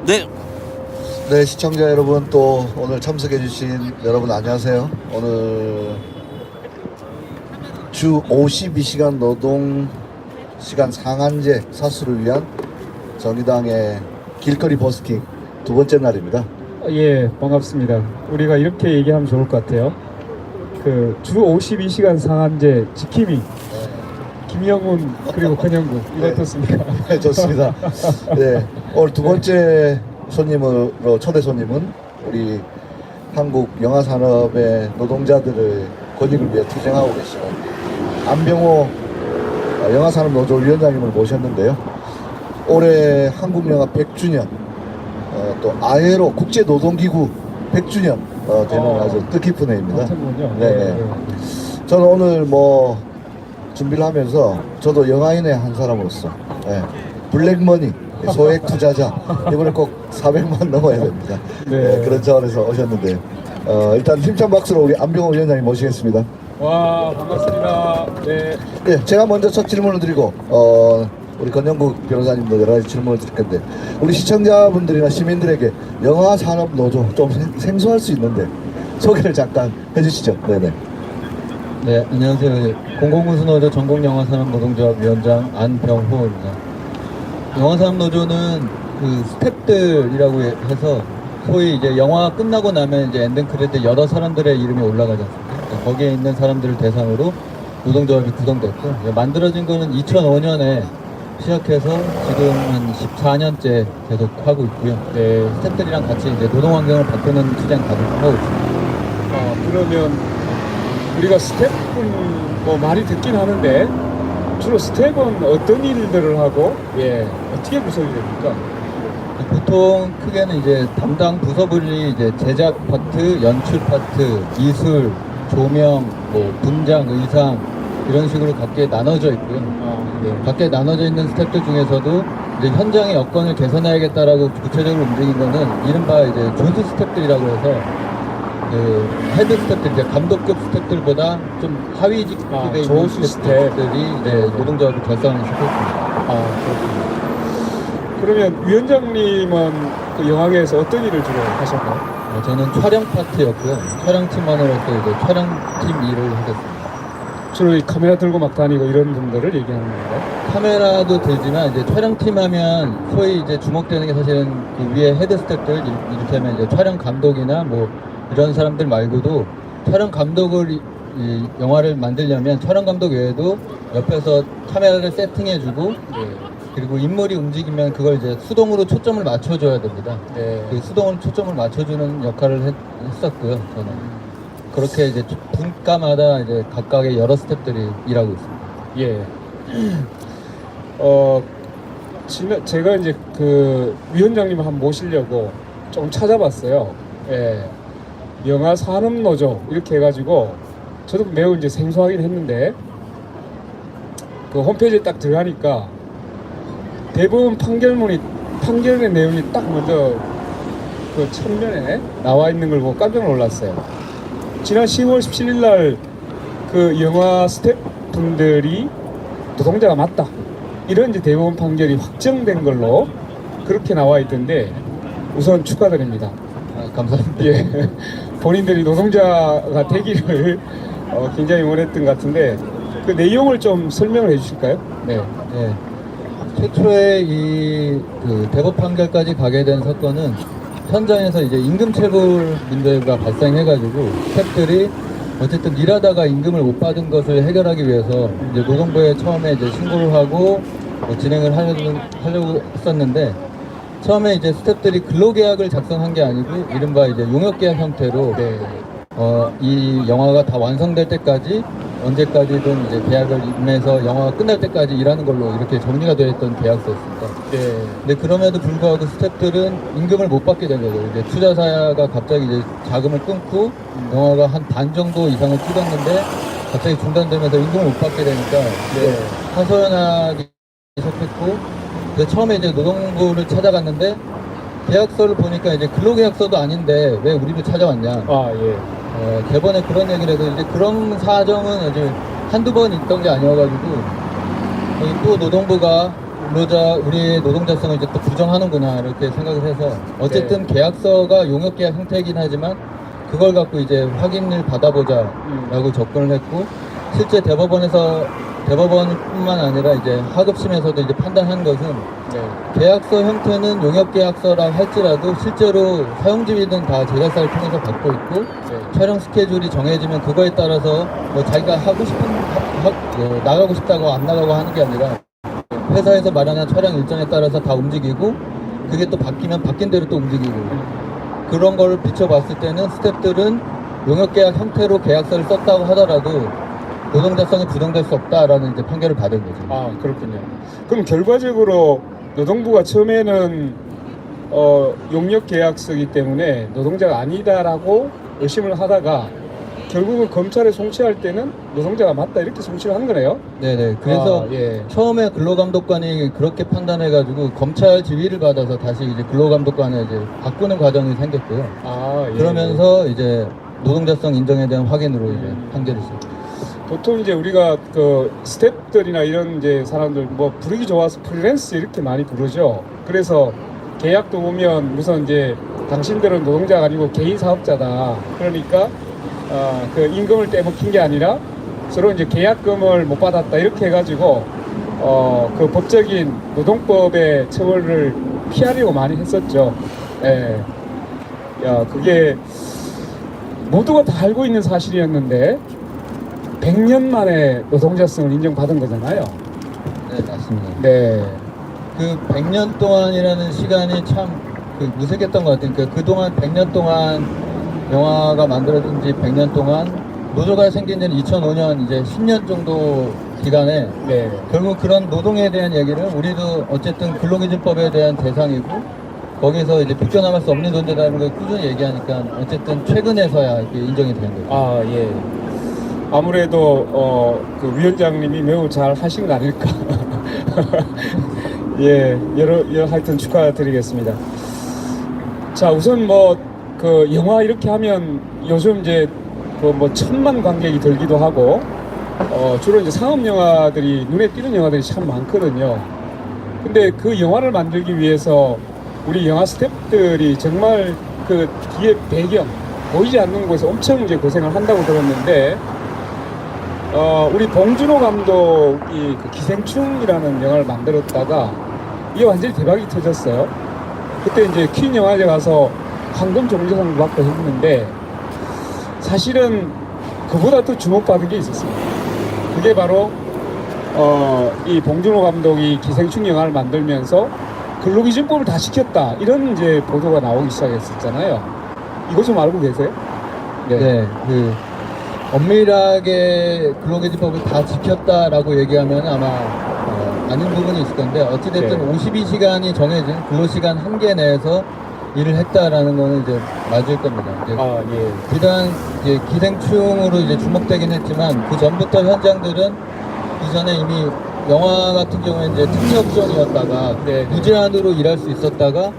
네, 네, 시청자 여러분, 또 오늘 참석해주신 여러분 안녕하세요. 오늘 주 52시간 노동 시간 상한제 사수를 위한 정의당의 길거리 버스킹 두 번째 날입니다. 예, 반갑습니다. 우리가 이렇게 얘기하면 좋을 것 같아요. 그 주 52시간 상한제 지킴이 김영훈 그리고 권영국 이거 네. 어떻습니까? 네, 좋습니다. 네, 오늘 두 번째 손님으로 초대 손님은 우리 한국 영화산업의 노동자들의 권익을 위해 투쟁하고 계시는 안병호 영화산업노조 위원장님을 모셨는데요. 올해 한국영화 100주년, 또 아에로 국제노동기구 100주년 되는 아주 뜻깊은 해입니다. 같은군요. 네네. 저는 오늘 뭐 준비를 하면서 저도 영화인의 한 사람으로서 블랙머니 소액 투자자 이번에 꼭 400만 넘어야 됩니다. 네. 그런 차원에서 오셨는데 일단 힘찬 박수로 우리 안병호 위원장님 모시겠습니다. 와, 반갑습니다. 네. 네, 제가 먼저 첫 질문을 드리고 우리 권영국 변호사님도 여러 가지 질문을 드릴 건데 우리 시청자분들이나 시민들에게 영화산업노조 좀 생소할 수 있는데 소개를 잠깐 해주시죠. 네네. 네, 안녕하세요. 공공운수노조 전국영화산업노동조합 위원장 안병호입니다. 영화산업노조는 그 스탭들이라고 해서 소위 이제 영화 끝나고 나면 이제 엔딩 크레딧 여러 사람들의 이름이 올라가지 않습니까? 거기에 있는 사람들을 대상으로 노동조합이 구성됐고 만들어진 거는 2005년에 시작해서 지금 한 14년째 계속 하고 있고요. 네, 스탭들이랑 같이 이제 노동 환경을 바꾸는 투쟁 가지고 하고 있습니다. 그러면 우리가 스텝은 뭐 많이 듣긴 하는데 주로 스텝은 어떤 일들을 하고 어떻게 구성이 됩니까? 보통 크게는 이제 담당 부서분이 이제 제작 파트, 연출 파트, 기술, 조명, 뭐 분장, 의상 이런 식으로 각게 나눠져 있고요. 각게 나눠져 있는 스태프들 중에서도 이제 현장의 여건을 개선해야겠다라고 구체적으로 움직인 거는 이른바 이제 조수 스태프들이라고 해서 그 헤드 스태프들, 이제 감독급 스태프들보다 좀 하위 직급에 있는 조수 스태프들이 이제 노동조합을 결성을 시켰습니다. 그렇군요. 그러면 위원장님은 그 영화계에서 어떤 일을 주로 하셨나요? 저는 촬영 파트였고요. 촬영팀만으로서 이제 촬영팀 일을 하겠습니다. 주로 이 카메라 들고 막 다니고 이런 분들을 얘기하는 건가요? 카메라도 들지만 이제 촬영팀 하면 소위 이제 주목되는 게 사실은 그 위에 헤드 스태프들, 이를테면 이제 촬영 감독이나 뭐 이런 사람들 말고도 촬영 감독을 이 영화를 만들려면 촬영 감독 외에도 옆에서 카메라를 세팅해주고 그리고 인물이 움직이면 그걸 이제 수동으로 초점을 맞춰줘야 됩니다. 그 수동으로 초점을 맞춰주는 역할을 했었고요. 저는 그렇게 이제 분과마다 이제 각각의 여러 스태프들이 일하고 있습니다. 제가 이제 그 위원장님을 한번 모시려고 좀 찾아봤어요. 영화 산업노조 이렇게 해가지고 저도 매우 이제 생소하긴 했는데 그 홈페이지에 딱 들어가니까 대법원 판결의 내용이 딱 먼저 그 첫면에 나와 있는 걸 보고 깜짝 놀랐어요. 지난 10월 17일 날 그 영화 스태프분들이 노동자가 맞다 이런 이제 대법원 판결이 확정된 걸로 그렇게 나와 있던데 우선 축하드립니다. 감사합니다. 본인들이 노동자가 되기를 굉장히 원했던 것 같은데 그 내용을 좀 설명을 해주실까요? 네. 최초에 그 대법 판결까지 가게 된 사건은 현장에서 이제 임금 체불 문제가 발생해가지고 스태프들이 어쨌든 일하다가 임금을 못 받은 것을 해결하기 위해서 이제 노동부에 처음에 이제 신고를 하고 진행을 하려고 했었는데 처음에 이제 스태프들이 근로계약을 작성한 게 아니고 이른바 이제 용역계약 형태로 이 영화가 다 완성될 때까지 언제까지든 이제 계약을 임해서 영화가 끝날 때까지 일하는 걸로 이렇게 정리가 되어 있던 계약서였습니다. 근데 그럼에도 불구하고 스태프들은 임금을 못 받게 된 거죠. 이제 투자사가 갑자기 이제 자금을 끊고 영화가 한 반 정도 이상을 찍었는데 갑자기 중단되면서 임금을 못 받게 되니까 하소연하기 시작했고 그래서 처음에 이제 노동부를 찾아갔는데 계약서를 보니까 이제 근로계약서도 아닌데 왜 우리를 찾아왔냐. 대번에 그런 얘기를 해서 이제 그런 사정은 아주 한두 번 있던 게 아니어가지고 또 노동부가 근로자 우리 노동자성을 이제 또 부정하는구나 이렇게 생각을 해서 어쨌든 계약서가 용역 계약 형태이긴 하지만 그걸 갖고 이제 확인을 받아보자라고 접근을 했고 실제 대법원뿐만 아니라 이제 하급심에서도 이제 판단한 것은 네. 계약서 형태는 용역계약서라 할지라도 실제로 사용지비는 다 제작사를 통해서 받고 있고 네. 촬영 스케줄이 정해지면 그거에 따라서 뭐 자기가 하고 싶은 나가고 싶다고 안 나가고 하는 게 아니라 회사에서 마련한 촬영 일정에 따라서 다 움직이고 그게 또 바뀌면 바뀐 대로 또 움직이고 그런 걸 비춰봤을 때는 스태프들은 용역계약 형태로 계약서를 썼다고 하더라도 노동자성이 부정될 수 없다라는 이제 판결을 받은 거죠. 아, 그렇군요. 그럼 결과적으로 노동부가 처음에는 용역 계약서이기 때문에 노동자가 아니다라고 의심을 하다가 결국은 검찰에 송치할 때는 노동자가 맞다 이렇게 송치를 한 거네요. 네네. 그래서 예. 처음에 근로감독관이 그렇게 판단해가지고 검찰 지휘를 받아서 다시 이제 근로감독관을 이제 바꾸는 과정이 생겼고요. 아, 예. 그러면서 이제 노동자성 인정에 대한 확인으로 이제 판결이 있었죠. 보통 이제 우리가 그 스태프들이나 이런 이제 사람들 뭐 부르기 좋아서 프리랜서 이렇게 많이 부르죠. 그래서 계약도 보면 우선 이제 당신들은 노동자가 아니고 개인 사업자다. 그러니까 그 임금을 떼먹힌 게 아니라 서로 이제 계약금을 못 받았다 이렇게 해가지고 그 법적인 노동법의 처벌을 피하려고 많이 했었죠. 예. 야, 그게 모두가 다 알고 있는 사실이었는데 100년 만에 노동자성을 인정받은 거잖아요. 네, 맞습니다. 네. 그 100년 동안이라는 시간이 참 무색했던 것 같아요. 그러니까 그동안 100년 동안 영화가 만들어진 지 100년 동안 노조가 생긴 지는 2005년 이제 10년 정도 기간에 네. 결국 그런 노동에 대한 얘기를 우리도 어쨌든 근로기준법에 대한 대상이고 거기서 이제 비껴나갈 수 없는 존재라는 걸 꾸준히 얘기하니까 어쨌든 최근에서야 이게 인정이 되는 거죠. 아, 예. 아무래도 그 위원장님이 매우 잘 하신 거 아닐까. 예, 하여튼 축하드리겠습니다. 자, 우선 뭐 그 영화 이렇게 하면 요즘 이제 그 뭐 1000만 관객이 들기도 하고 주로 이제 상업 영화들이 눈에 띄는 영화들이 참 많거든요. 근데 그 영화를 만들기 위해서 우리 영화 스태프들이 정말 그 뒤에 배경 보이지 않는 곳에서 엄청 이제 고생을 한다고 들었는데 우리 봉준호 감독이 그 기생충이라는 영화를 만들었다가 이게 완전히 대박이 터졌어요. 그때 이제 퀸 영화제 가서 황금 종려상을 받고 했는데 사실은 그보다 더 주목받은 게 있었습니다. 그게 바로 이 봉준호 감독이 기생충 영화를 만들면서 근로기준법을 다 지켰다 이런 이제 보도가 나오기 시작했었잖아요. 이거 좀 알고 계세요? 네, 그 엄밀하게 근로기준법을 다 지켰다라고 얘기하면 아마 아닌 부분이 있을 건데 어찌됐든 네. 52시간이 정해진 근로시간 한계 내에서 일을 했다라는 거는 이제 맞을 겁니다. 이제 아, 예. 비단 이제 기생충으로 이제 주목되긴 했지만 그 전부터 현장들은 이전에 이미 영화 같은 경우에 이제 특례업종이었다가 네. 무제한으로 일할 수 있었다가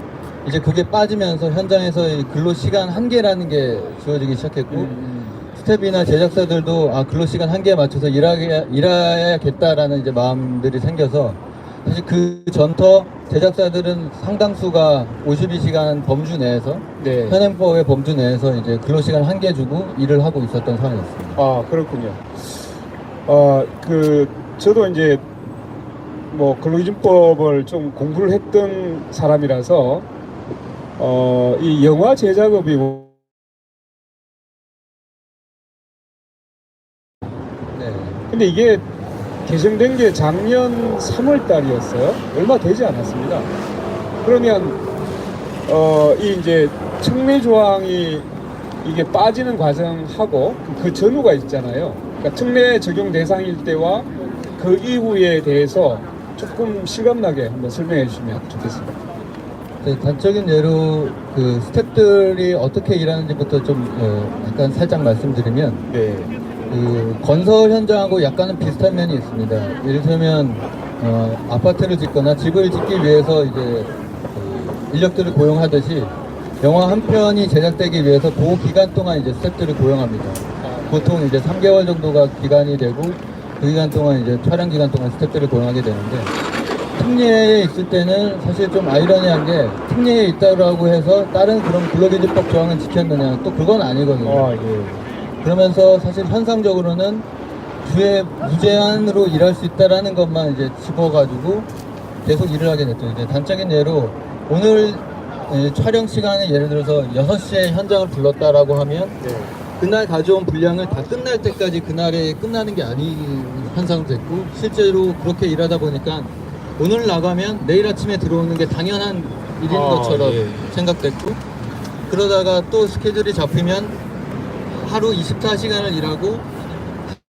이제 그게 빠지면서 현장에서 이 근로시간 한계라는 게 주어지기 시작했고 스텝이나 제작사들도 근로시간 한계에 맞춰서 일해야겠다라는 이제 마음들이 생겨서 사실 그 전터 제작사들은 상당수가 52시간 범주 내에서 네. 현행법의 범주 내에서 이제 근로시간 한계 주고 일을 하고 있었던 상황이었습니다. 아, 그렇군요. 저도 이제 뭐 근로기준법을 좀 공부를 했던 사람이라서 이 영화 제작업이 네. 근데 이게 개정된 게 작년 3월 달이었어요. 얼마 되지 않았습니다. 그러면 이 이제 특례 조항이 이게 빠지는 과정하고 그 전후가 있잖아요. 그러니까 특례 적용 대상일 때와 그 이후에 대해서 조금 실감나게 한번 설명해 주시면 좋겠습니다. 네, 단적인 예로 그 스태프들이 어떻게 일하는지부터 좀 약간 살짝 말씀드리면 네. 그 건설 현장하고 약간은 비슷한 면이 있습니다. 예를 들면 아파트를 짓거나 집을 짓기 위해서 이제 인력들을 고용하듯이 영화 한 편이 제작되기 위해서 그 기간 동안 이제 스태프들을 고용합니다. 보통 이제 3개월 정도가 기간이 되고 그 기간 동안 이제 촬영 기간 동안 스태프들을 고용하게 되는데 특례에 있을 때는 사실 좀 아이러니한 게 특례에 있다고 해서 다른 그런 근로기준법 조항은 지켰느냐 또 그건 아니거든요. 아, 예. 그러면서 사실 현상적으로는 주에 무제한으로 일할 수 있다라는 것만 이제 집어가지고 계속 일을 하게 됐죠. 이제 단적인 예로 오늘 촬영 시간에 예를 들어서 6시에 현장을 불렀다라고 하면 네. 그날 가져온 분량을 다 끝날 때까지 그날에 끝나는 게 아닌 현상도 됐고 실제로 그렇게 일하다 보니까 오늘 나가면 내일 아침에 들어오는 게 당연한 일인 것처럼 예. 생각됐고 그러다가 또 스케줄이 잡히면 하루 24시간을 일하고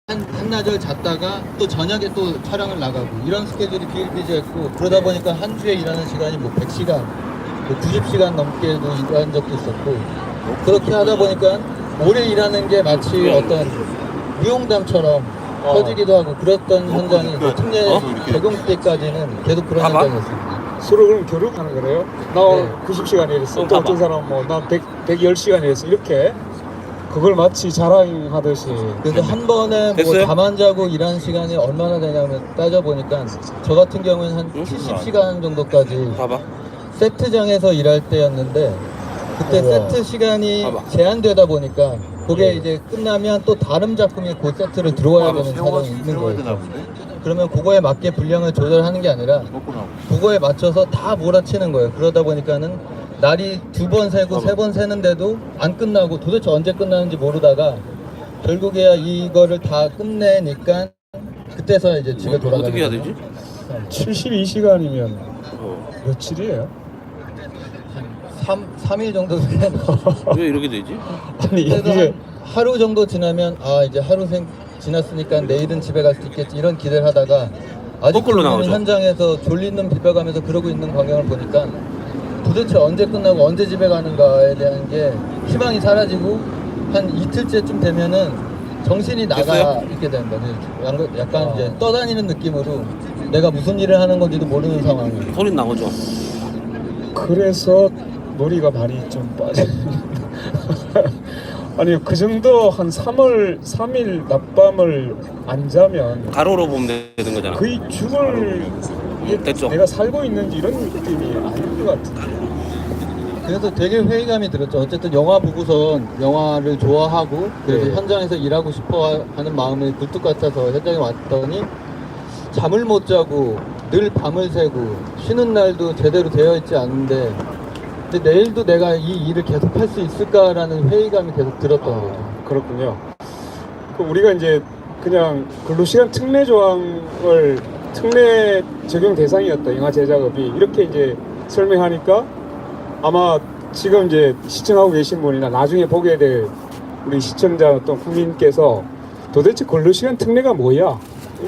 한나절 잤다가 또 저녁에 또 촬영을 나가고 이런 스케줄이 비일비재했고 그러다 보니까 한 주에 일하는 시간이 뭐 100시간, 뭐 90시간 넘게도 일한 적도 있었고 그렇게 하다 보니까 오래 일하는 게 마치 어떤 무용담처럼 터지기도 하고 그랬던 현장이 이제 특례 적용 때까지는 계속 그런 현장이었습니다. 서로 그럼 교류하는 거래요? 나 네. 90시간 일했어. 또 어떤 사람은 뭐나 110시간 일했어. 이렇게 그걸 마치 자랑하듯이. 그래서 한 번에 뭐 됐어요? 잠 안 자고 일하는 시간이 얼마나 되냐면 따져보니까 저 같은 경우에는 한 70시간 정도까지 봐봐. 세트장에서 일할 때였는데 그때 우와. 세트 시간이 봐봐. 제한되다 보니까 그게 예. 이제 끝나면 또 다른 작품이 그 세트를 들어와야 되는 사정이 있는 거예요. 그러면 그거에 맞게 분량을 조절하는 게 아니라 그거에 맞춰서 다 몰아치는 거예요. 그러다 보니까는 날이 2번 세고 3번 세는데도 안 끝나고 도대체 언제 끝나는지 모르다가 결국에야 이거를 다 끝내니까 그때서 이제 집에 돌아가는 어떻게 해야 거예요. 되지? 72시간이면 어. 며칠이에요? 3일 정도 되는 왜 이렇게 되지? 아니 그래도 이게 하루 정도 지나면 아 이제 지났으니까 내일은 집에 갈 수 있겠지 이런 기대를 하다가 아직도 거꾸로 우리는 나오죠. 현장에서 졸린 눈 비벼가면서 그러고 있는 광경을 보니까 도대체 언제 끝나고 언제 집에 가는가에 대한 게 희망이 사라지고 한 이틀째쯤 되면은 정신이 나가 됐어요? 있게 되는 거죠. 약간 이제 떠다니는 느낌으로 내가 무슨 일을 하는 건지도 모르는 상황이에요. 소리 나오죠? 그래서 머리가 많이 좀 빠져. 아니 그 정도 한 3일 낮밤을 안 자면 가로로 보면 되는 거잖아. 거의 죽을 이게 됐죠? 내가 살고 있는지 이런 느낌이 아닐 것 같은데. 그래서 되게 회의감이 들었죠. 어쨌든 영화 보고선 영화를 좋아하고 그래서 네. 현장에서 일하고 싶어 하는 마음이 굴뚝 같아서 현장에 왔더니 잠을 못 자고 늘 밤을 새고 쉬는 날도 제대로 되어 있지 않은데 근데 내일도 내가 이 일을 계속 할 수 있을까라는 회의감이 계속 들었던 거죠. 그렇군요. 그 우리가 이제 그냥 근로시간 특례 조항을 특례 적용 대상이었다 영화 제작업이 이렇게 이제 설명하니까 아마 지금 이제 시청하고 계신 분이나 나중에 보게 될 우리 시청자 어떤 국민께서 도대체 근로시간 특례가 뭐야?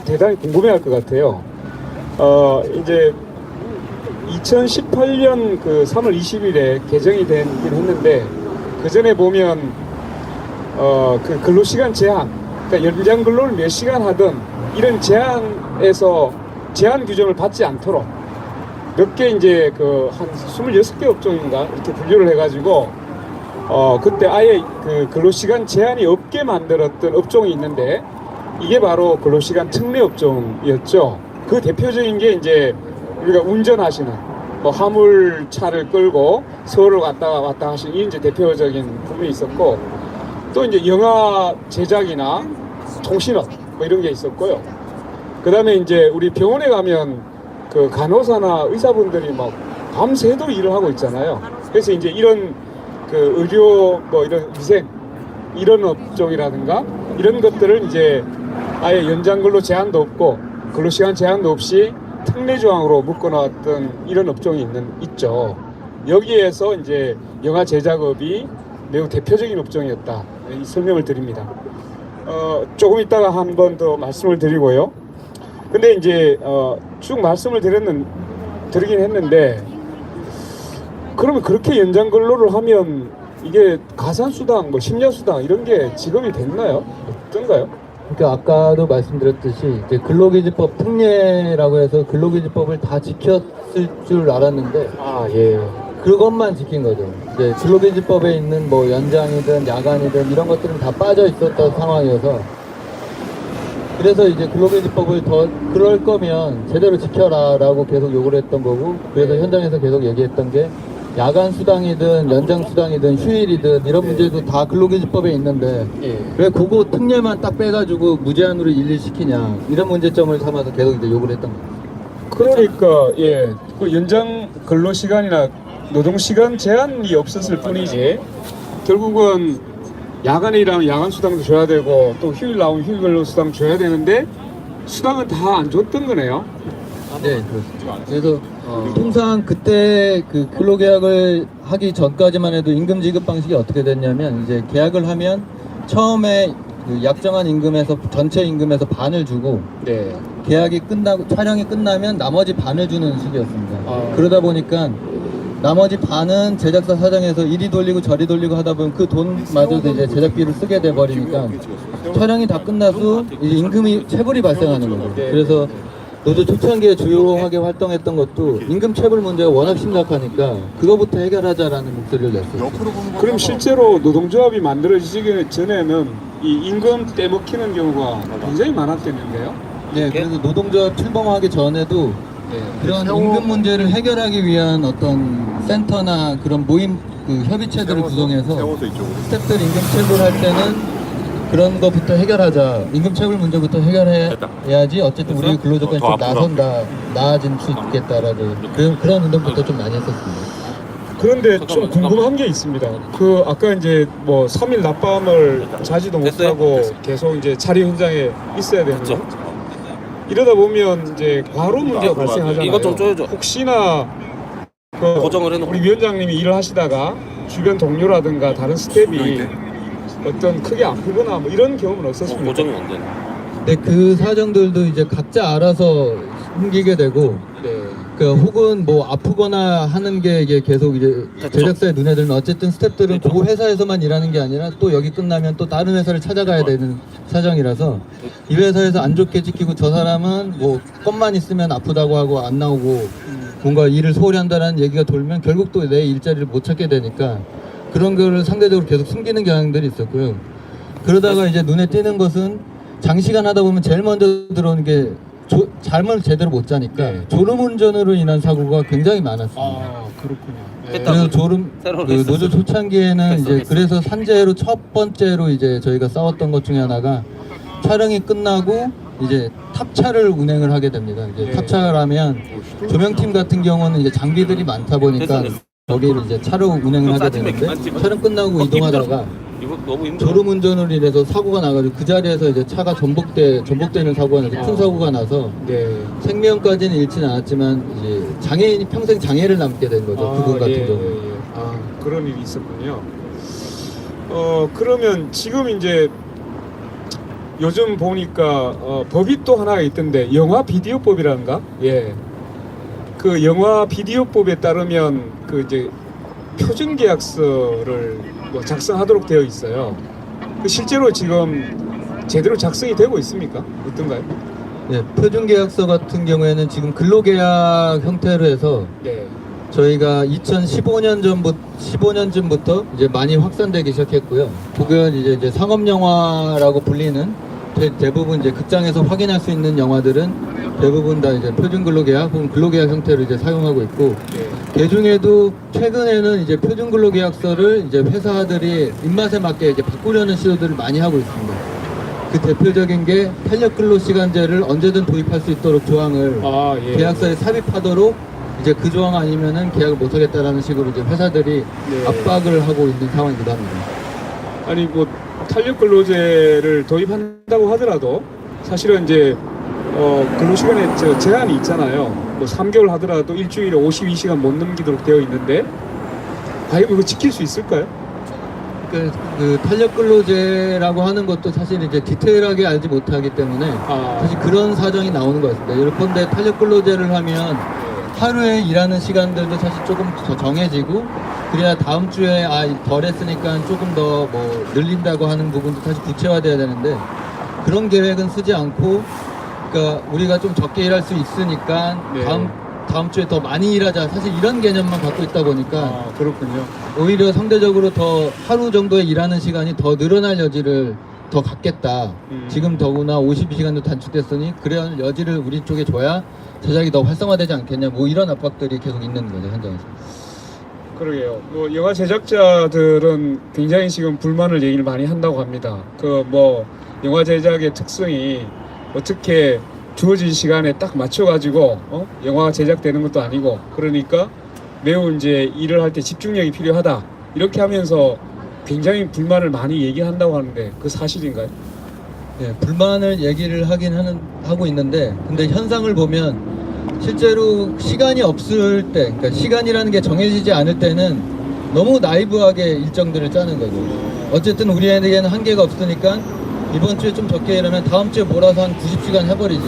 대단히 궁금해할 것 같아요. 이제 2018년 그 3월 20일에 개정이 되긴 했는데 그 전에 보면 그 근로시간 제한, 그러니까 연장 근로를 몇 시간 하든 이런 제한에서 제한 규정을 받지 않도록 몇 개 이제 그 한 26개 업종인가 이렇게 분류를 해가지고 그때 아예 그 근로시간 제한이 없게 만들었던 업종이 있는데 이게 바로 근로시간 특례 업종이었죠. 그 대표적인 게 이제 우리가 운전하시는 뭐 화물차를 끌고 서울을 왔다 하시는 이 이제 대표적인 부분이 있었고 또 이제 영화 제작이나 통신업 뭐 이런 게 있었고요. 그 다음에 이제 우리 병원에 가면 그 간호사나 의사분들이 막 밤새도록 일을 하고 있잖아요. 그래서 이제 이런 그 의료 뭐 이런 위생 이런 업종이라든가 이런 것들을 이제 아예 연장 근로 제한도 없고 근로시간 제한도 없이 특례 조항으로 묶어놨던 이런 업종이 있죠. 여기에서 이제 영화 제작업이 매우 대표적인 업종이었다. 이 설명을 드립니다. 조금 이따가 한 번 더 말씀을 드리고요. 근데 이제 쭉 말씀을 드리긴 했는데 그러면 그렇게 연장 근로를 하면 이게 가산수당, 뭐 심야수당 이런 게 지급이 됐나요? 어떤가요? 그러니까 아까도 말씀드렸듯이 이제 근로기준법 특례라고 해서 근로기준법을 다 지켰을 줄 알았는데 아 예. 그것만 지킨 거죠. 이제 근로기준법에 있는 뭐 연장이든 야간이든 이런 것들은 다 빠져 있었던 상황이어서 그래서 이제 근로계집법을 더 그럴 거면 제대로 지켜라라고 계속 요구를 했던 거고, 그래서 현장에서 계속 얘기했던 게 야간 수당이든 연장 수당이든 휴일이든 이런 문제도 다 근로계집법에 있는데 왜 그거 특례만 딱 빼가지고 무제한으로 일일시키냐, 이런 문제점을 삼아서 계속 이제 요구를 했던 거예요. 그러니까 예, 그 연장 근로 시간이나 노동 시간 제한이 없었을 뿐이지 결국은 야간에 일하면 야간 수당도 줘야 되고 또 휴일 나오면 휴일 근로 수당 줘야 되는데 수당은 다 안 줬던 거네요. 네, 그렇습니다. 그래서 통상 그때 그 근로계약을 하기 전까지만 해도 임금 지급 방식이 어떻게 됐냐면, 이제 계약을 하면 처음에 그 약정한 임금에서 전체 임금에서 반을 주고, 네. 계약이 끝나고 촬영이 끝나면 나머지 반을 주는 식이었습니다. 아. 그러다 보니까 나머지 반은 제작사 사장에서 이리 돌리고 저리 돌리고 하다 보면 그 돈마저도 이제 제작비를 쓰게 돼 버리니까 촬영이 다 끝나서 이제 임금이 체불이 발생하는 거죠. 그래서 노조 초창기에 주요하게 활동했던 것도 임금 체불 문제가 워낙 심각하니까 그거부터 해결하자라는 목소리를 냈어요. 그럼 실제로 노동조합이 만들어지기 전에는 이 임금 떼먹히는 경우가 굉장히 많았겠는데요. 네, 그래서 노동조합 출범하기 전에도 그런 임금 문제를 해결하기 위한 어떤 센터나 그런 모임 그 협의체들을 구성해서 스태프들 임금 체불할 때는 그런 것부터 해결하자. 임금 체불 문제부터 해결해야지 어쨌든 우리 근로조건이 좀 나아질 수 있겠다라고 그런 운동부터 좀 많이 했었습니다. 그런데 좀 궁금한 게 있습니다. 그 아까 이제 뭐 3일 낮밤을 자지도 못하고 계속 이제 자리 현장에 있어야 되는 거. 이러다 보면 이제 과로 문제가 발생하잖아요. 이것 좀 쪼여줘. 혹시나 그 고정을 해놓고. 우리 위원장님이 일을 하시다가 주변 동료라든가 다른 스텝이 어떤 크게 아프거나 뭐 이런 경험은 없었습니까? 고정이 안 되네. 네, 그 사정들도 이제 각자 알아서 숨기게 되고, 네. 그 혹은 뭐 아프거나 하는 게 이게 계속 이제 제작사의 눈에 들면 어쨌든 스태프들은 그 회사에서만 일하는 게 아니라 또 여기 끝나면 또 다른 회사를 찾아가야 되는 사정이라서 이 회사에서 안 좋게 지키고 저 사람은 뭐 껌만 있으면 아프다고 하고 안 나오고 뭔가 일을 소홀히 한다는 얘기가 돌면 결국 또 내 일자리를 못 찾게 되니까 그런 거를 상대적으로 계속 숨기는 경향들이 있었고요. 그러다가 이제 눈에 띄는 것은 장시간 하다 보면 제일 먼저 들어오는 게 잠을 제대로 못 자니까 졸음운전으로 인한 사고가 굉장히 많았습니다. 아, 그렇군요. 네. 그래서 그 노조 초창기에는 이제 그래서 산재로 첫 번째로 이제 저희가 싸웠던 것 중에 하나가 촬영이 끝나고 이제 탑차를 운행을 하게 됩니다. 이제 탑차를 하면 조명팀 같은 경우는 이제 장비들이 많다 보니까 거기를 이제 차로 운행을 하게 되는데 촬영 끝나고 이동하다가 이거 너무 힘들어. 졸음운전으로 인해서 사고가 나가지고 그 자리에서 이제 차가 전복되는 사고가 나서 큰 사고가 나서 생명까지는 잃지는 않았지만 이제 장애인이 평생 장애를 남게 된 거죠. 그분 같은 경우. 아, 그런 일이 있었군요. 그러면 지금 이제 요즘 보니까 법이 또 하나가 있던데 영화 비디오법이라는가? 예. 그 영화 비디오법에 따르면 그 이제 표준 계약서를 뭐 작성하도록 되어 있어요. 그 실제로 지금 제대로 작성이 되고 있습니까? 어떤가요? 네, 표준 계약서 같은 경우에는 지금 근로계약 형태로 해서 저희가 2015년쯤부터 이제 많이 확산되기 시작했고요. 그건 이제 상업 영화라고 불리는 대부분 이제 극장에서 확인할 수 있는 영화들은 대부분 다 이제 표준 근로계약 혹은 근로계약 형태로 이제 사용하고 있고, 그 중에도 최근에는 이제 표준 근로계약서를 이제 회사들이 입맛에 맞게 이제 바꾸려는 시도들을 많이 하고 있습니다. 그 대표적인 게 탄력 근로 시간제를 언제든 도입할 수 있도록 조항을 계약서에 삽입하도록 이제 그 조항 아니면은 계약을 못 하겠다라는 식으로 이제 회사들이 압박을 하고 있는 상황이기도 합니다. 아니 뭐 탄력 근로제를 도입한다고 하더라도 사실은 이제 근로시간에 제한이 있잖아요. 뭐 3개월 하더라도 일주일에 52시간 못 넘기도록 되어 있는데 과연 이거 지킬 수 있을까요? 그 탄력 근로제라고 하는 것도 사실 이제 디테일하게 알지 못하기 때문에 사실 그런 사정이 나오는 것 같습니다. 예컨대 탄력 근로제를 하면 하루에 일하는 시간들도 사실 조금 더 정해지고, 그래야 다음 주에 덜 했으니까 조금 더 뭐 늘린다고 하는 부분도 사실 구체화돼야 되는데 그런 계획은 쓰지 않고, 그러니까 우리가 좀 적게 일할 수 있으니까 다음 주에 더 많이 일하자, 사실 이런 개념만 갖고 있다 보니까 그렇군요. 오히려 상대적으로 더 하루 정도에 일하는 시간이 더 늘어날 여지를 더 갖겠다. 지금 더구나 52시간도 단축됐으니 그런 여지를 우리 쪽에 줘야 제작이 더 활성화되지 않겠냐. 뭐 이런 압박들이 계속 있는 거죠, 현장에서. 그러게요. 뭐 영화 제작자들은 굉장히 지금 불만을 얘기를 많이 한다고 합니다. 그 뭐 영화 제작의 특성이 어떻게 주어진 시간에 딱 맞춰가지고 영화가 제작되는 것도 아니고, 그러니까 매우 이제 일을 할 때 집중력이 필요하다, 이렇게 하면서 굉장히 불만을 많이 얘기한다고 하는데 그 사실인가요? 네, 불만을 얘기를 하고 있는데, 근데 현상을 보면 실제로 시간이 없을 때, 그러니까 시간이라는 게 정해지지 않을 때는 너무 나이브하게 일정들을 짜는 거죠. 어쨌든 우리에게는 한계가 없으니까 이번 주에 좀 적게 일하면 다음 주에 몰아서 한 90시간 해버리지.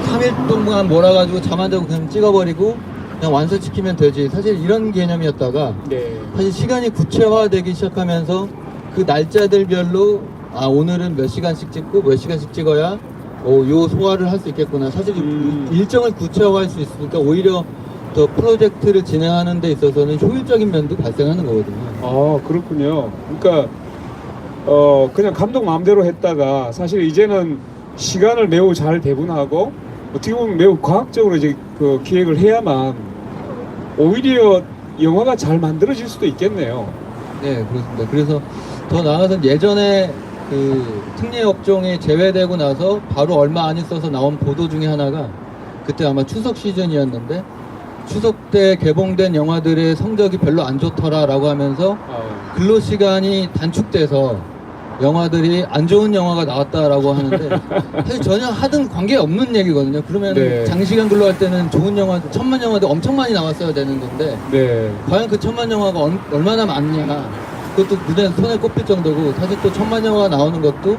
3일 동안 몰아가지고 잠 안 자고 그냥 찍어버리고 그냥 완성시키면 되지. 사실 이런 개념이었다가 네. 사실 시간이 구체화되기 시작하면서 그 날짜들별로 오늘은 몇 시간씩 찍고 몇 시간씩 찍어야 요 소화를 할 수 있겠구나. 사실 일정을 구체화할 수 있으니까 오히려 더 프로젝트를 진행하는 데 있어서는 효율적인 면도 발생하는 거거든요. 아, 그렇군요. 그러니까 그냥 감독 마음대로 했다가 사실 이제는 시간을 매우 잘 배분하고 어떻게 보면 매우 과학적으로 이제 그 기획을 해야만 오히려 영화가 잘 만들어질 수도 있겠네요. 네, 그렇습니다. 그래서 더 나아가서 예전에 그 특례 업종이 제외되고 나서 바로 얼마 안 있어서 나온 보도 중에 하나가, 그때 아마 추석 시즌이었는데 추석 때 개봉된 영화들의 성적이 별로 안 좋더라라고 하면서 근로시간이 단축돼서 영화들이 안 좋은 영화가 나왔다라고 하는데 사실 전혀 하등 관계없는 얘기거든요. 그러면 네. 장시간 근로할 때는 좋은 영화, 1000만 영화도 엄청 많이 나왔어야 되는 건데 네. 과연 그 1000만 영화가 얼마나 많냐, 그것도 눈에 손에 꼽힐 정도고, 사실 또 1000만 영화가 나오는 것도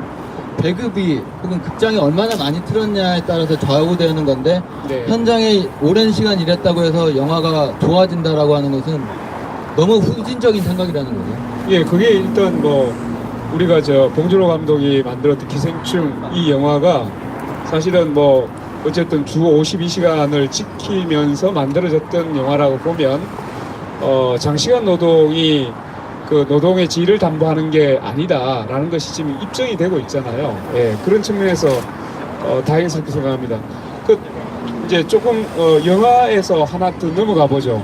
배급이 혹은 극장이 얼마나 많이 틀었냐에 따라서 좌우되는 건데, 네. 현장에 오랜 시간 일했다고 해서 영화가 좋아진다라고 하는 것은 너무 후진적인 생각이라는 거죠. 예, 그게 일단 뭐 우리가 봉준호 감독이 만들었던 기생충 이 영화가 사실은 뭐 어쨌든 주 52시간을 지키면서 만들어졌던 영화라고 보면 장시간 노동이 그 노동의 질을 담보하는 게 아니다라는 것이 지금 입증이 되고 있잖아요. 예, 그런 측면에서 다행스럽게 생각합니다. 그 이제 조금 영화에서 하나 더 넘어가 보죠.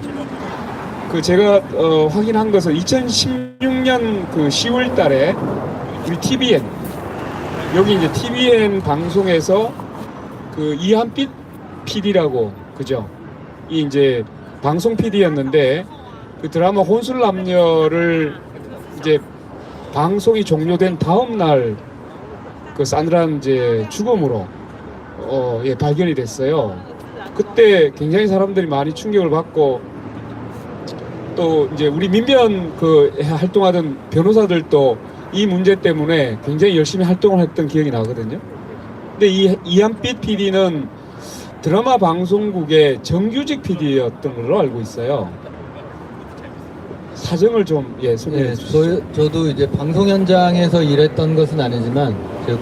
그 제가 확인한 것은 2016년 그 10월 달에 우리 TVN, 여기 이제 TVN 방송에서 그 이한빛 PD라고, 그죠? 이 이제 방송 PD였는데 그 드라마 혼술남녀를 이제 방송이 종료된 다음 날 그 싸늘한 이제 죽음으로 예, 발견이 됐어요. 그때 굉장히 사람들이 많이 충격을 받고, 또 이제 우리 민변 그 활동하던 변호사들도 이 문제 때문에 굉장히 열심히 활동을 했던 기억이 나거든요. 근데 이 이한빛 PD는 드라마 방송국의 정규직 PD였던 걸로 알고 있어요. 사정을 좀 소개해 네, 주시죠. 저도 이제 방송 현장에서 일했던 것은 아니지만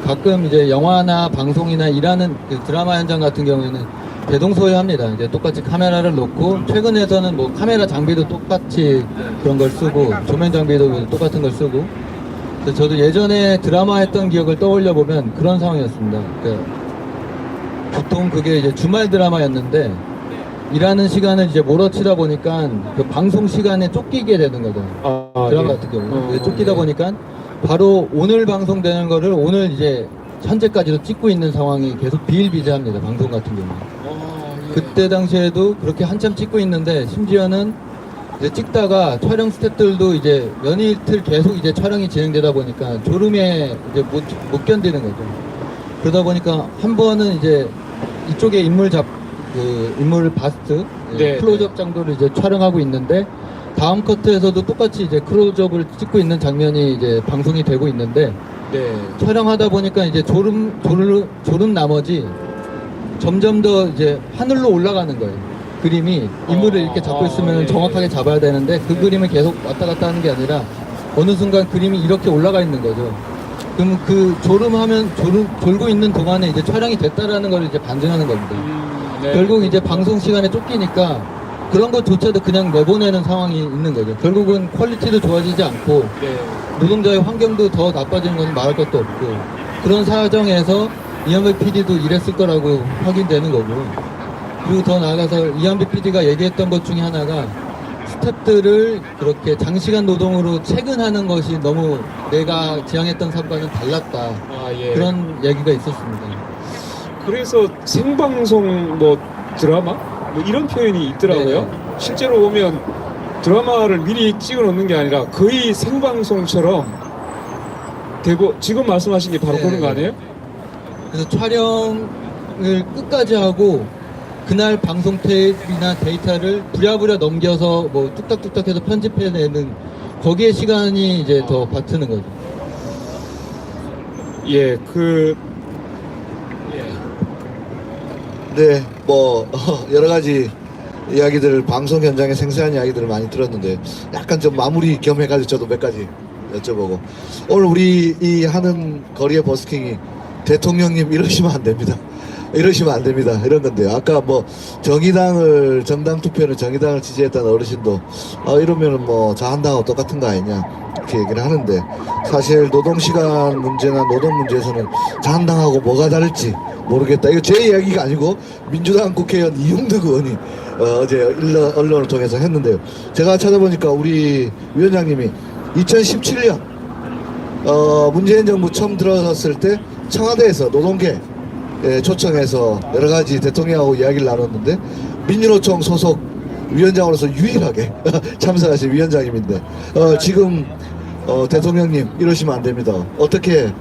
가끔 이제 영화나 방송이나 일하는 그 드라마 현장 같은 경우에는 대동소이합니다. 이제 똑같이 카메라를 놓고, 최근에서는 뭐 카메라 장비도 똑같이 그런 걸 쓰고 조명 장비도 똑같은 걸 쓰고, 그래서 저도 예전에 드라마 했던 기억을 떠올려 보면 그런 상황이었습니다. 그러니까 보통 그게 이제 주말 드라마였는데 일하는 시간을 이제 몰아치다 보니까 그 방송 시간에 쫓기게 되는 거죠. 드라마 네. 같은 경우는 쫓기다 보니까 바로 오늘 방송되는 거를 오늘 이제 현재까지도 찍고 있는 상황이 계속 비일비재합니다. 방송 같은 경우는. 그때 당시에도 그렇게 한참 찍고 있는데, 심지어는 이제 찍다가 촬영 스태프들도 이제 연일 이틀 계속 이제 촬영이 진행되다 보니까 졸음에 이제 못 견디는 거죠. 그러다 보니까 한 번은 이제 이쪽에 인물 바스트, 네. 클로즈업 정도를 이제 촬영하고 있는데, 다음 커트에서도 똑같이 이제 클로즈업을 찍고 있는 장면이 이제 방송이 되고 있는데, 네. 촬영하다 보니까 이제 졸음 나머지 점점 더 이제 하늘로 올라가는 거예요. 그림이 인물을 이렇게 잡고 있으면 예. 정확하게 잡아야 되는데 그 그림을 계속 왔다 갔다 하는 게 아니라 어느 순간 그림이 이렇게 올라가 있는 거죠. 그럼 그 졸고 있는 동안에 이제 촬영이 됐다라는 걸 이제 반증하는 겁니다. 네. 결국 이제 방송 시간에 쫓기니까 그런 것조차도 그냥 내보내는 상황이 있는 거죠. 결국은 퀄리티도 좋아지지 않고 네. 노동자의 환경도 더 나빠지는 건 말할 것도 없고 그런 사정에서 이한배 PD도 이랬을 거라고 확인되는 거고 그리고 더 나아가서 이한배 PD가 얘기했던 것 중에 하나가 스태프들을 그렇게 장시간 노동으로 퇴근하는 것이 너무 내가 지향했던 사과는 달랐다 아, 예. 그런 얘기가 있었습니다. 그래서 생방송 뭐 드라마 뭐 이런 표현이 있더라고요. 네. 실제로 보면 드라마를 미리 찍어 놓는 게 아니라 거의 생방송처럼 되고 지금 말씀하신 게 바로 네. 그런 거 아니에요? 그래서 촬영을 끝까지 하고 그날 방송 테이프나 데이터를 부랴부랴 넘겨서 뭐 뚝딱뚝딱 해서 편집해내는 거기에 시간이 이제 더 바트는 거죠. 예, 네, 뭐 여러 가지 이야기들을 방송 현장의 생생한 이야기들을 많이 들었는데 약간 좀 마무리 겸 해가지고 저도 몇 가지 여쭤보고 오늘 우리 이 하는 거리의 버스킹이 대통령님 이러시면 안 됩니다. 이러시면 안 됩니다. 이런 건데요. 아까 뭐 정당 투표는 정의당을 지지했다는 어르신도 이러면은 뭐 자한당하고 똑같은 거 아니냐 이렇게 얘기를 하는데 사실 노동시간 문제나 노동 문제에서는 자한당하고 뭐가 다를지 모르겠다. 이거 제 이야기가 아니고 민주당 국회의원 이용득 의원이 어제 언론을 통해서 했는데요. 제가 찾아보니까 우리 위원장님이 2017년 문재인 정부 처음 들어섰을 때 청와대에서 노동계 초청해서 여러 가지 대통령하고 이야기를 나눴는데 민주노총 소속 위원장으로서 유일하게 참석하신 위원장님인데 지금 대통령님 이러시면 안 됩니다. 어떻게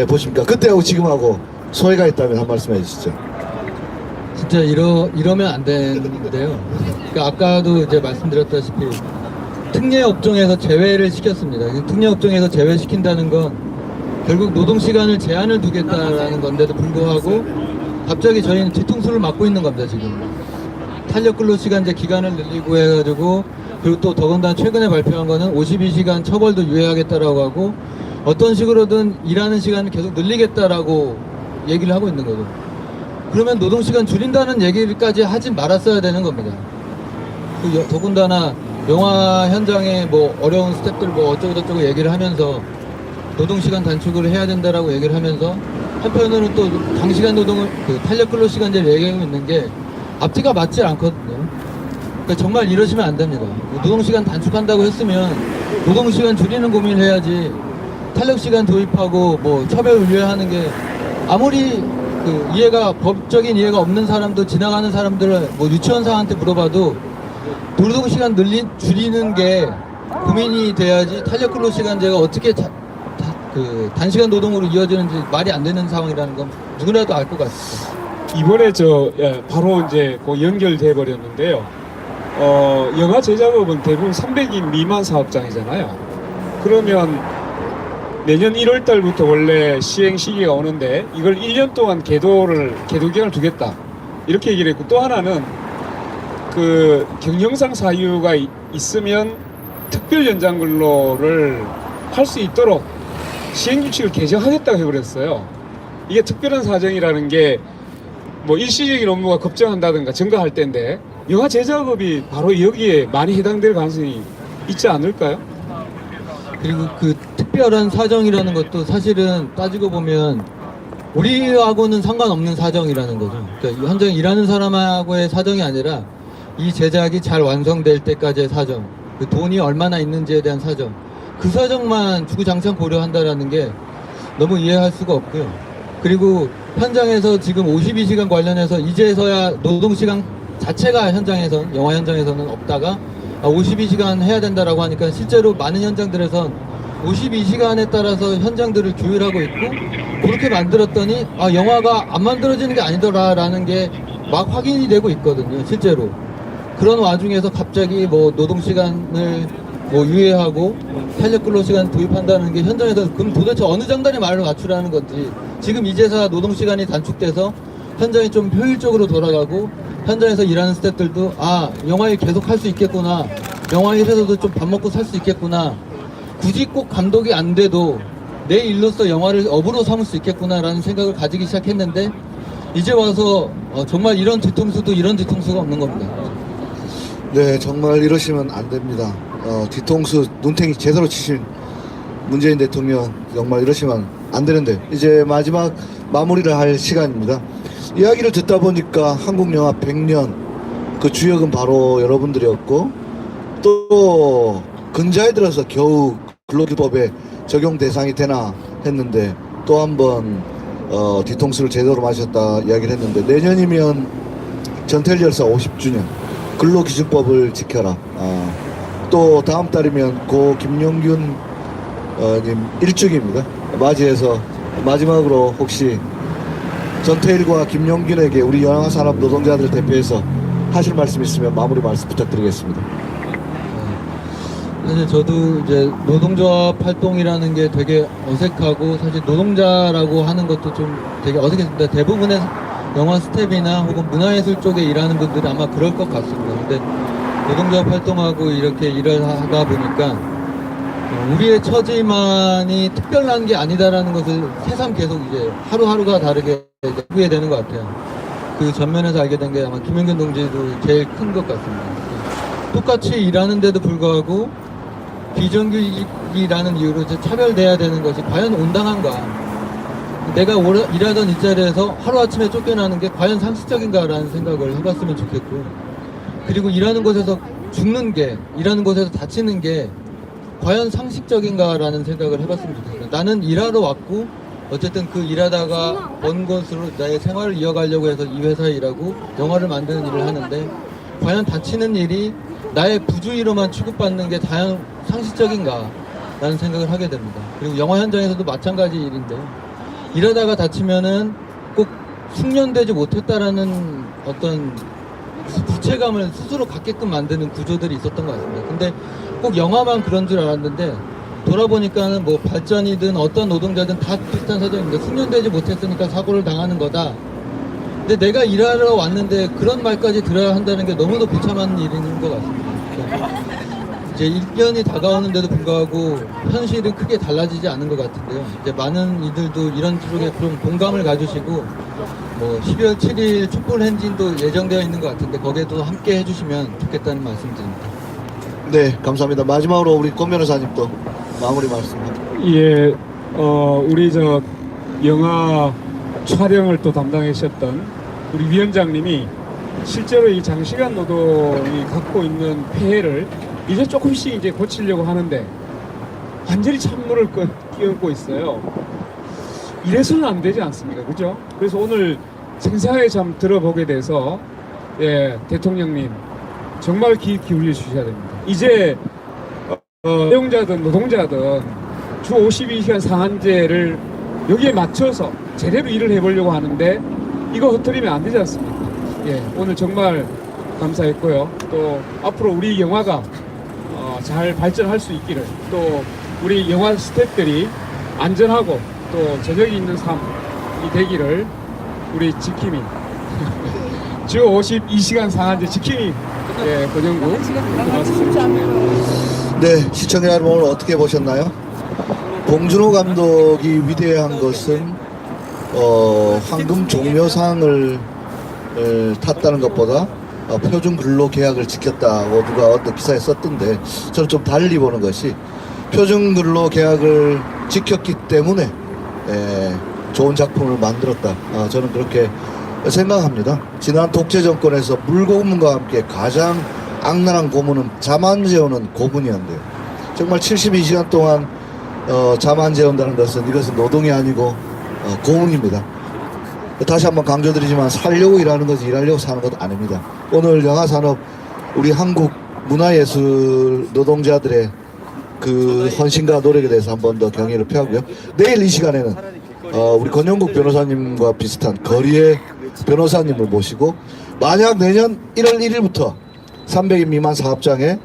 보십니까? 그때하고 지금하고 소회가 있다면 한 말씀 해주시죠. 진짜 이러면 안 되는데요. 그러니까 아까도 이제 말씀드렸다시피 특례 업종에서 제외를 시켰습니다. 특례 업종에서 제외시킨다는 건 결국 노동시간을 제한을 두겠다라는 건데도 불구하고 갑자기 저희는 뒤통수를 맞고 있는 겁니다. 지금 탄력근로시간제 기간을 늘리고 해가지고 그리고 또 더군다나 최근에 발표한 거는 52시간 처벌도 유예하겠다라고 하고 어떤 식으로든 일하는 시간을 계속 늘리겠다라고 얘기를 하고 있는 거죠. 그러면 노동시간 줄인다는 얘기까지 하지 말았어야 되는 겁니다. 더군다나 영화 현장에 뭐 어려운 스태프들 뭐 어쩌고저쩌고 얘기를 하면서 노동시간 단축을 해야 된다라고 얘기를 하면서 한편으로는 또 장시간 노동을 탄력근로시간제를 얘기하고 있는 게 앞뒤가 맞지 않거든요. 그러니까 정말 이러시면 안 됩니다. 노동시간 단축한다고 했으면 노동시간 줄이는 고민을 해야지 탄력시간 도입하고 뭐 처벌 유예하는 게 아무리 법적인 이해가 없는 사람도 지나가는 사람들을 뭐 유치원사한테 물어봐도 노동시간 줄이는 게 고민이 돼야지 탄력근로시간제가 어떻게 단시간 노동으로 이어지는지 말이 안 되는 상황이라는 건 누구나도 알 것 같습니다. 이번에 바로 이제 연결돼 버렸는데요. 영화 제작업은 대부분 300인 미만 사업장이잖아요. 그러면 내년 1월 달부터 원래 시행 시기가 오는데 이걸 1년 동안 계도 기간을 두겠다. 이렇게 얘기를 했고 또 하나는 그 경영상 사유가 있으면 특별 연장 근로를 할 수 있도록 시행규칙을 개정하겠다고 해버렸어요. 이게 특별한 사정이라는 게 뭐 일시적인 업무가 급증한다든가 증가할 때인데 영화 제작업이 바로 여기에 많이 해당될 가능성이 있지 않을까요? 그리고 그 특별한 사정이라는 것도 사실은 따지고 보면 우리하고는 상관없는 사정이라는 거죠. 그러니까 이 현장에 일하는 사람하고의 사정이 아니라 이 제작이 잘 완성될 때까지의 사정, 그 돈이 얼마나 있는지에 대한 사정, 그 사정만 주구장창 고려한다라는 게 너무 이해할 수가 없고요. 그리고 현장에서 지금 52시간 관련해서 이제서야 노동시간 자체가 영화 현장에서는 없다가 52시간 해야 된다라고 하니까 실제로 많은 현장들에선 52시간에 따라서 현장들을 조율하고 있고 그렇게 만들었더니 영화가 안 만들어지는 게 아니더라라는 게 막 확인이 되고 있거든요. 실제로. 그런 와중에서 갑자기 뭐 노동시간을 뭐 유예하고 탄력근로시간 도입한다는 게 현장에서 그럼 도대체 어느 장단의 말을 맞추라는 건지 지금 이제서 노동시간이 단축돼서 현장이 좀 효율적으로 돌아가고 현장에서 일하는 스태프들도 영화일 계속 할 수 있겠구나, 영화일에서도 좀 밥 먹고 살 수 있겠구나, 굳이 꼭 감독이 안 돼도 내 일로서 영화를 업으로 삼을 수 있겠구나 라는 생각을 가지기 시작했는데 이제 와서 정말 이런 뒤통수가 없는 겁니다. 네, 정말 이러시면 안 됩니다. 뒤통수 눈탱이 제대로 치신 문재인 대통령 정말 이러시면 안 되는데 이제 마지막 마무리를 할 시간입니다. 이야기를 듣다 보니까 한국 영화 100년 그 주역은 바로 여러분들이었고 또 근자에 들어서 겨우 근로기법에 적용 대상이 되나 했는데 또 한번 뒤통수를 제대로 맞으셨다 이야기를 했는데 내년이면 전태일 열사 50주년 근로기준법을 지켜라. 또 다음 달이면 고 김용균 님 1주기입니다. 맞이해서 마지막으로 혹시 전태일과 김용균에게 우리 영화산업 노동자들 대표해서 하실 말씀 있으면 마무리 말씀 부탁드리겠습니다. 사실 저도 이제 노동조합 활동이라는 게 되게 어색하고 사실 노동자라고 하는 것도 좀 되게 어색했습니다. 대부분의 영화 스텝이나 혹은 문화예술 쪽에 일하는 분들은 아마 그럴 것 같습니다. 근데 노동조합 활동하고 이렇게 일을 하다 보니까 우리의 처지만이 특별한 게 아니다라는 것을 새삼 계속 이제 하루하루가 다르게 보게 되는 것 같아요. 그 전면에서 알게 된 게 아마 김용균 동지도 제일 큰 것 같습니다. 똑같이 일하는데도 불구하고 비정규직이라는 이유로 이제 차별돼야 되는 것이 과연 온당한가? 내가 일하던 이 자리에서 하루아침에 쫓겨나는 게 과연 상식적인가라는 생각을 해봤으면 좋겠고, 그리고 일하는 곳에서 죽는 게, 일하는 곳에서 다치는 게 과연 상식적인가라는 생각을 해봤으면 좋겠어요. 나는 일하러 왔고 어쨌든 그 일하다가 먼 곳으로 나의 생활을 이어가려고 해서 이 회사에 일하고 영화를 만드는 일을 하는데 과연 다치는 일이 나의 부주의로만 취급받는 게 과연 상식적인가 라는 생각을 하게 됩니다. 그리고 영화 현장에서도 마찬가지 일인데 일하다가 다치면은 꼭 숙련되지 못했다라는 어떤 부채감을 스스로 갖게끔 만드는 구조들이 있었던 것 같습니다. 근데 꼭 영화만 그런 줄 알았는데 돌아보니까는 뭐 발전이든 어떤 노동자든 다 비슷한 사정입니다. 숙련되지 못했으니까 사고를 당하는 거다. 근데 내가 일하러 왔는데 그런 말까지 들어야 한다는 게 너무도 비참한 일인 것 같습니다. 이제 1년이 다가오는데도 불구하고 현실은 크게 달라지지 않은 것 같은데요. 이제 많은 이들도 이런 쪽에 좀 공감을 가주시고 뭐 12월 7일 촛불 행진도 예정되어 있는 것 같은데 거기에도 함께 해주시면 좋겠다는 말씀드립니다. 네, 감사합니다. 마지막으로 우리 권 변호사님도 마무리 말씀. 예, 우리 저 영화 촬영을 또 담당하셨던 우리 위원장님이 실제로 이 장시간 노동이 갖고 있는 폐해를 이제 조금씩 이제 고치려고 하는데 완전히 찬물을 끼얹고 있어요. 이래서는 안 되지 않습니까? 그죠? 그래서 오늘 생생하게 좀 들어보게 돼서 예, 대통령님 정말 귀 기울여 주셔야 됩니다. 이제 사용자든 노동자든 주 52시간 상한제를 여기에 맞춰서 제대로 일을 해보려고 하는데 이거 흐트리면 안 되지 않습니까? 예, 오늘 정말 감사했고요. 또 앞으로 우리 영화가 잘 발전할 수 있기를, 또 우리 영화 스태프들이 안전하고 또 저녁이 있는 삶이 되기를 우리 지킴이 주 52시간 상한제 지킴이 예, 권영구 말씀드리겠습니다. 네, 시청자 여러분 오늘 어떻게 보셨나요? 봉준호 감독이 위대한 것은 황금 종려상을 탔다는 것보다 표준 근로 계약을 지켰다고 누가 어떤 기사에 썼던데 저는 좀 달리 보는 것이 표준 근로 계약을 지켰기 때문에 좋은 작품을 만들었다. 저는 그렇게 생각합니다. 지난 독재 정권에서 물고문과 함께 가장 악랄한 고문은 잠 안 재우는 고문이었는데요. 정말 72시간 동안 잠 안 재운다는 것은 이것은 노동이 아니고 고문입니다. 다시 한번 강조드리지만 살려고 일하는 것이 일하려고 사는 것 아닙니다. 오늘 영화산업 우리 한국 문화예술 노동자들의 그 헌신과 노력에 대해서 한 번 더 경의를 표하고요. 내일 이 시간에는 우리 권영국 변호사님과 비슷한 거리의 변호사님을 모시고 만약 내년 1월 1일부터 300인 미만 사업장에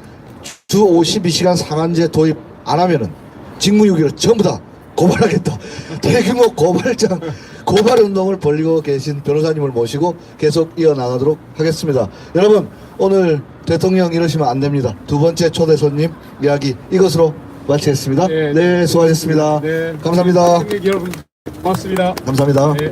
주 52시간 상한제 도입 안 하면은 직무유기를 전부 다 고발하겠다. 대규모 고발 운동을 벌이고 계신 변호사님을 모시고 계속 이어나가도록 하겠습니다. 여러분 오늘 대통령 이러시면 안 됩니다. 두 번째 초대 손님 이야기 이것으로 마치겠습니다. 네, 수고하셨습니다. 네, 감사합니다. 여러분 고맙습니다. 감사합니다. 네.